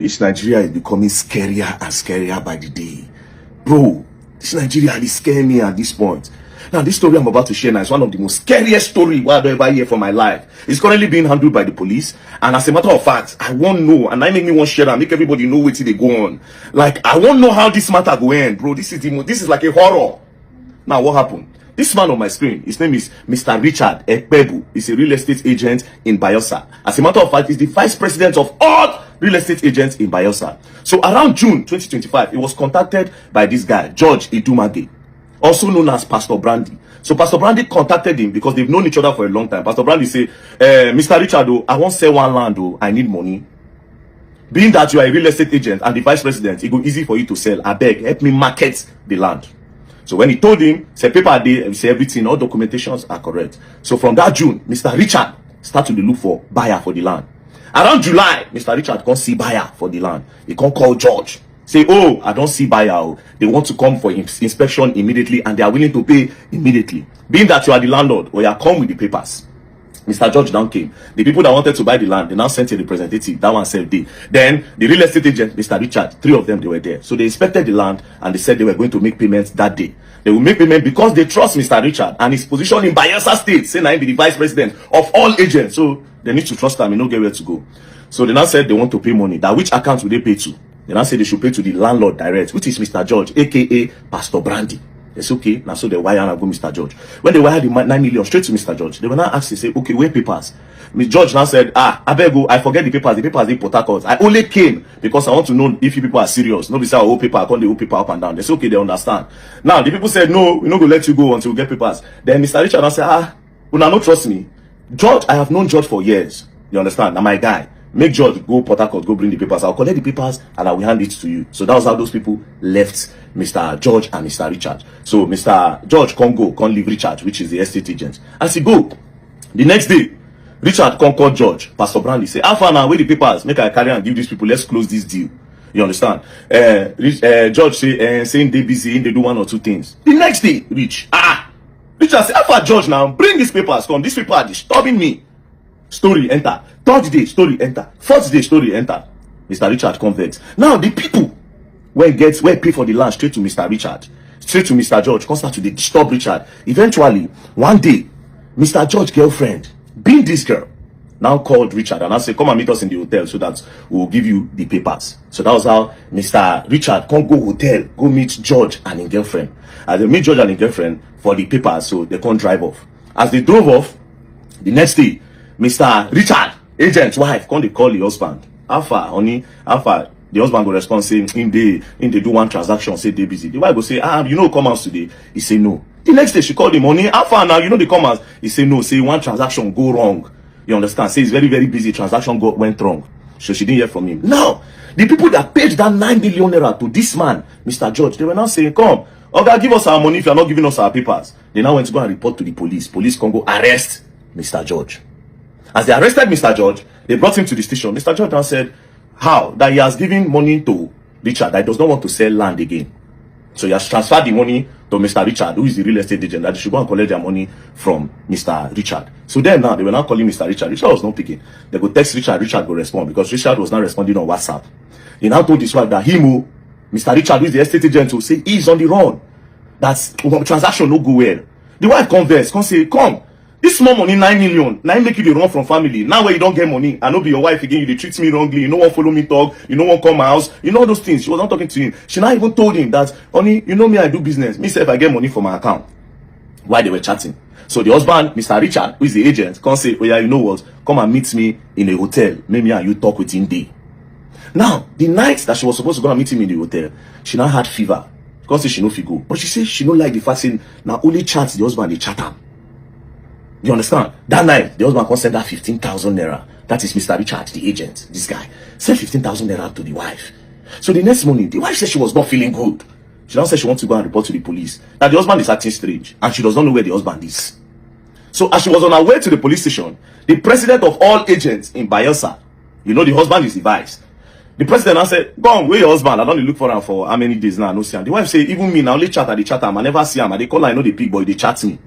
This Nigeria is becoming scarier and scarier by the day. Bro, this Nigeria is scaring me at this point. Now, this story I'm about to share now is one of the most scariest stories I've ever heard from my life. It's currently being handled by the police. And as a matter of fact, I won't know. And I make me want to share and make everybody know where they go on. Like, I won't know how this matter go end, bro. This is like a horror. Now, what happened? This man on my screen, his name is Mr. Richard Ekpebu. He's a real estate agent in Bayelsa. As a matter of fact, he's the vice president of all real estate agents in Bayelsa. So around June 2025, he was contacted by this guy, George Idumage, also known as Pastor Brandy. So Pastor Brandy contacted him because they've known each other for a long time. Pastor Brandy say, Mr. Richard, I won't sell one land, I need money. Being that you are a real estate agent and the vice president, it go easy for you to sell. I beg, help me market the land. So when he told him, say paper day, say everything, all documentations are correct. So from that June, Mr. Richard started to look for buyer for the land. Around July, Mr. Richard can't see buyer for the land. He can't call George. Say, oh, I don't see buyer. They want to come for inspection immediately and they are willing to pay immediately. Being that you are the landlord, or you are come with the papers. Mr. George now came. The people that wanted to buy the land, they now sent a representative. That one said they. Then the real estate agent, Mr. Richard, 3 of them, they were there. So they inspected the land and they said they were going to make payments that day. They will make payment because they trust Mr. Richard and his position in Bayelsa State, saying I be the vice president of all agents. So they need to trust him and not get where to go. So they now said they want to pay money. That which account will they pay to? They now said they should pay to the landlord direct, which is Mr. George, aka Pastor Brandy. It's okay. Now so they wire and go Mr. George. When they wired the 9 million straight to Mr. George, they were now asked to say, okay, where papers? Mr. George now said, I beg you, I forget the papers. The papers in Port Harcourt. I only came because I want to know if you people are serious. Nobody said, oh, paper, I can't do paper up and down. They said, okay, they understand. Now the people said, no, we're not going to let you go until we get papers. Then Mr. Richard now said, you now not trust me. George, I have known George for years. You understand? Now my guy. Make George go Port Harcourt, go bring the papers. I'll collect the papers and I will hand it to you. So that was how those people left Mr. George and Mr. Richard. So Mr. George can't leave Richard, which is the estate agent. As he go, the next day, Richard can't call George. Pastor Brandy say, how far now, where the papers? Make I carry and give these people, let's close this deal. You understand? George say, saying they busy, they do 1 or 2 things. The next day, Richard say, how far George now, bring these papers, come. These people are disturbing me. Story enter. 3rd day, story enter. 4th day, story enter. Mr. Richard converts. Now the people where pay for the land straight to Mr. Richard, straight to Mr. George, come start to disturb Richard. Eventually, one day, Mr. George's girlfriend, being this girl, now called Richard and I said, come and meet us in the hotel so that we'll give you the papers. So that was how Mr. Richard can't go hotel, go meet George and his girlfriend. As they meet George and his girlfriend for the papers, so they can't drive off. As they drove off, the next day, Mr. Richard, agent's wife, come they call the husband. Alpha, honey, Alpha, the husband will respond saying, in they do one transaction, say they busy. The wife will say, you know, come out today. He say no. The next day she called him, honey, Alpha now, you know, they come out. He say no, say one transaction go wrong. You understand? Say it's very, very busy. Transaction went wrong. So she didn't hear from him. Now, the people that paid that 9 million naira to this man, Mr. George, they were now saying, come, okay, give us our money if you're not giving us our papers. They now went to go and report to the police. Police can go arrest Mr. George. As they arrested Mr. George, they brought him to the station. Mr. George now said, how? That he has given money to Richard, that he does not want to sell land again. So he has transferred the money to Mr. Richard, who is the real estate agent, that they should go and collect their money from Mr. Richard. So then now, they were now calling Mr. Richard. Richard was not picking. They go text Richard, Richard will respond, because Richard was not responding on WhatsApp. He now told his wife that Mr. Richard, who is the estate agent, will say he's on the run. That's transaction no go well. The wife converse, come say, come. This small money, 9 million, now make you the run from family. Now where you don't get money, I know be your wife again, you treat me wrongly, you no one follow me talk, you no one come my house, you know those things. She was not talking to him. She now even told him that, honey, you know me, I do business. Me say if I get money from my account. While they were chatting. So the husband, Mr. Richard, who is the agent, can say, oh yeah, you know what? Come and meet me in a hotel. Maybe and you talk with him day. Now, the night that she was supposed to go and meet him in the hotel, she now had fever. Because she no fit go. But she said she no like the fact saying, now only chats the husband, they chat him. You understand? That night, the husband can send her 15,000 naira. That is Mr. Richard, the agent, this guy. Send 15,000 naira to the wife. So the next morning, the wife said she was not feeling good. She now said she wants to go and report to the police. Now the husband is acting strange, and she does not know where the husband is. So as she was on her way to the police station, the president of all agents in Bayelsa, you know the husband is the vice. The president now said, go on, where your husband? I don't look for him for how many days now, I no see him. The wife say, even me, now only chat at the chat him. I never see him. And they call her, I know the big boy, they chat me.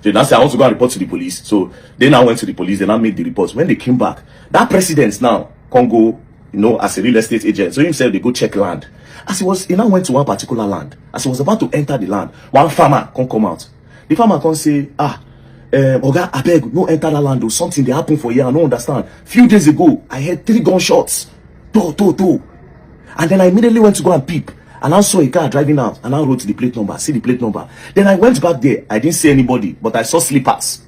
They now say, I want to go and report to the police. So they now went to the police. They now made the reports. When they came back, that president now can go as a real estate agent. So himself, they go check land. As he now went to one particular land. As he was about to enter the land, one farmer come out. The farmer can say, Oga, I beg, no enter that land. Or something they happen for here. I don't understand. Few days ago, I heard 3 gunshots. To. And then I immediately went to go and peep. And I saw a car driving out. And I wrote the plate number. See the plate number. Then I went back there. I didn't see anybody. But I saw slippers.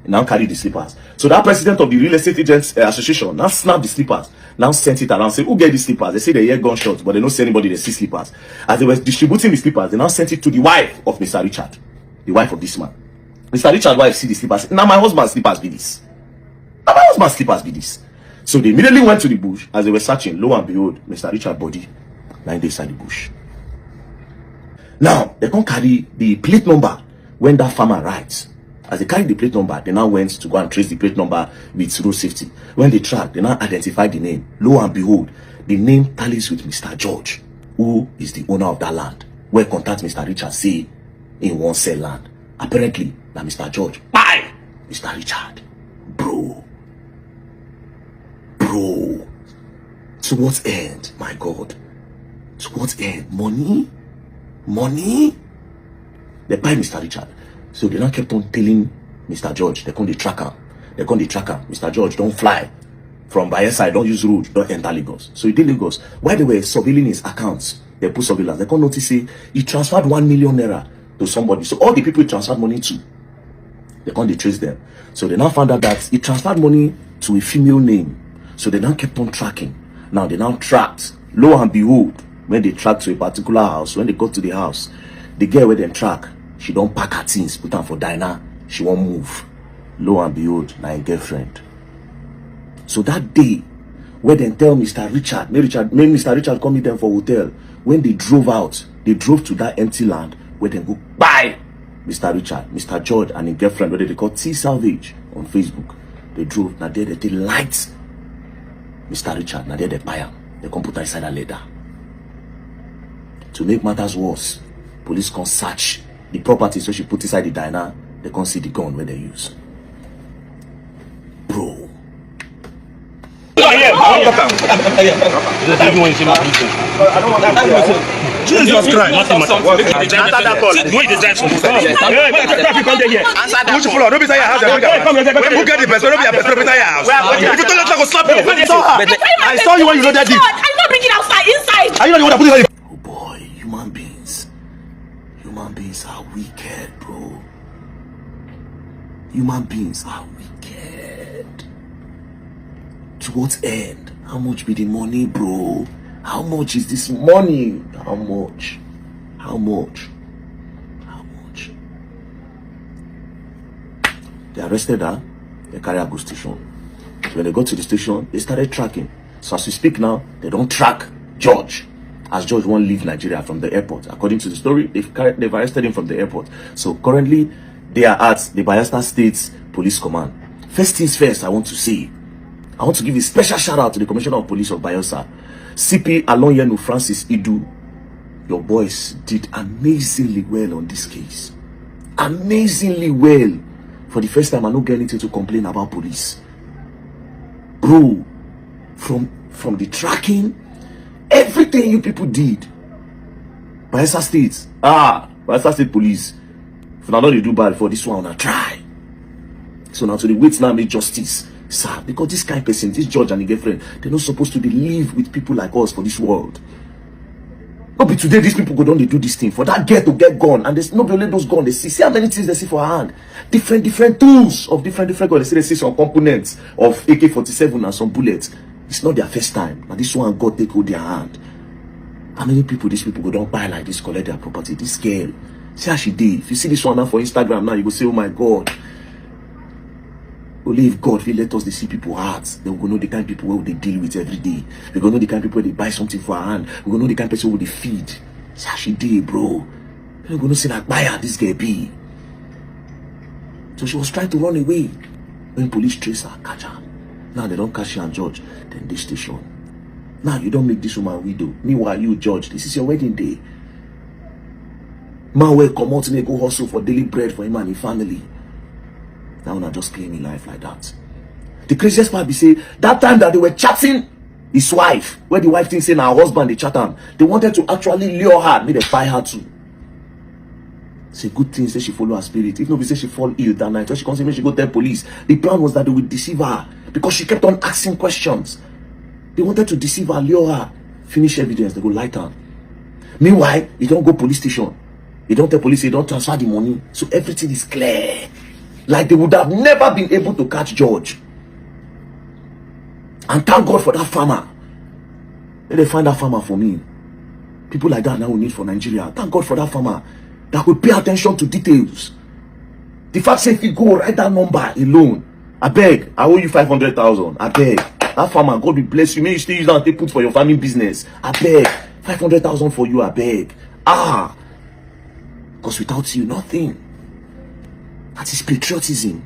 And now carry the slippers. So that president of the Real Estate Agents Association now snapped the slippers. Now sent it around. Say, who get the slippers? They say they hear gunshots. But they don't see anybody. They see slippers. As they were distributing the slippers, they now sent it to the wife of Mr. Richard. The wife of this man. Mr. Richard's wife see the slippers. Now my husband's slippers be this. Now my husband's slippers be this. So they immediately went to the bush. As they were searching, lo and behold, Mr. Richard's body lying inside the bush. Now they can't carry the plate number when that farmer rides. As they carry the plate number, they now went to go and trace the plate number with road safety. When they track, they now identify the name. Lo and behold, the name tallies with Mr. George, who is the owner of that land. Where contact Mr. Richard say in one sell land. Apparently, now Mr. George, bye, Mr. Richard, bro, to what end, my God, to what end? Money, they buy Mr. Richard. So they now kept on telling Mr. George, they come the tracker, Mr. George, don't fly from Bayelsa, don't use road, don't enter Lagos. So he did Lagos. While they were surveilling his accounts, they put surveillance, they can't notice, say, he transferred 1 million naira to somebody. So all the people he transferred money to, they can't trace them. So they now found out that he transferred money to a female name. So they now kept on tracking. Now they now tracked. Lo and behold, when they tracked to a particular house, when they got to the house, the girl where they track, she don't pack her things, put her for diner, she won't move. Lo and behold, my girlfriend. So that day, when they tell Mr. Richard, Mr. Richard come meet them for hotel. When they drove out, they drove to that empty land where they go buy Mr. Richard, Mr. George and his girlfriend, where they call T Salvage on Facebook. They drove, now there they light Mr. Richard, now there they buy him. They come put inside a leather. To make matters worse, police can search the property, so she put inside the diner. They can't see the gun where they use. Bro. Jesus Christ. Answer that call. Who is the drive? Push floor. Don't be saying house. Who get the person? Don't be a person. Be house. If you tell us, I will slap you. I saw you when you loaded it. I'm not bringing outside. Inside. Are you the one that put it? Oh boy, human beings are wicked, bro. Human beings are wicked. To what end? How much be the money, bro? How much is this money? How much? They arrested her. They carry her to station. When they got to the station, they started tracking. So as we speak now, they don't track George. As George won't leave Nigeria from the airport. According to the story, they've arrested him from the airport. So currently, they are at the Bayelsa State Police Command. First things first, I want to give a special shout out to the Commissioner of Police of Bayelsa, CP Alonyenu Francis Idu. Your boys did amazingly well on this case. Amazingly well. For the first time, I don't get anything to complain about police. Bro, from the tracking, everything you people did. Bayelsa State Police. If I know they do bad for this one, I try. So now to the wait now make justice. Sir, because this kind of person, this George and his girlfriend, they're not supposed to live with people like us for this world. Not be today these people go down, they do this thing. For that girl to get gone, and there's not only those guns, they see how many things they see for her hand. Different tools of different guns. They see some components of AK-47 and some bullets. It's not their first time. Now this one God take hold their hand. How many people these people go down buy like this, collect their property? This girl, see how she did. If you see this one now for Instagram now, you go say, oh my God. Only if God will let us see people hearts, then we will know the kind of people who they deal with every day. We will know the kind of people who they buy something for her hand. We will know the kind of person who they feed. See how she did, bro. Then we will know say that buyer this girl be. So she was trying to run away. When police trace her, catch her. Now they don't catch her and George. Then they station. Now you don't make this woman widow. Meanwhile, you George, this is your wedding day. Man will come out and go hustle for daily bread for him and his family. Now not just claiming life like that. The craziest part be say that time that they were chatting His wife, where the wife thinks saying her husband, they chat am. They wanted to actually lure her, make them buy her too. It's a good thing, say she follow her spirit. If nobody say she fall ill that night, when she comes in, she go tell police. The plan was that they would deceive her because she kept on asking questions. They wanted to deceive her, lure her, finish evidence, they go light her. Meanwhile, you don't go police station. You don't tell police, you don't transfer the money. So everything is clear. Like they would have never been able to catch George. And thank God for that farmer. Let them find that farmer for me. People like that now we need for Nigeria. Thank God for that farmer that could pay attention to details. The fact say if you go write that number alone, I beg, I owe you 500,000. I beg. That farmer, God will bless you. May you still use that and take put for your farming business. I beg. 500,000 for you, I beg. Because without you, nothing. That is patriotism.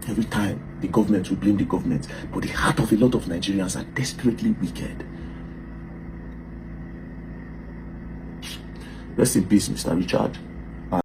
Every time the government will blame the government, but the heart of a lot of Nigerians are desperately wicked. Rest in peace, Mr. Richard.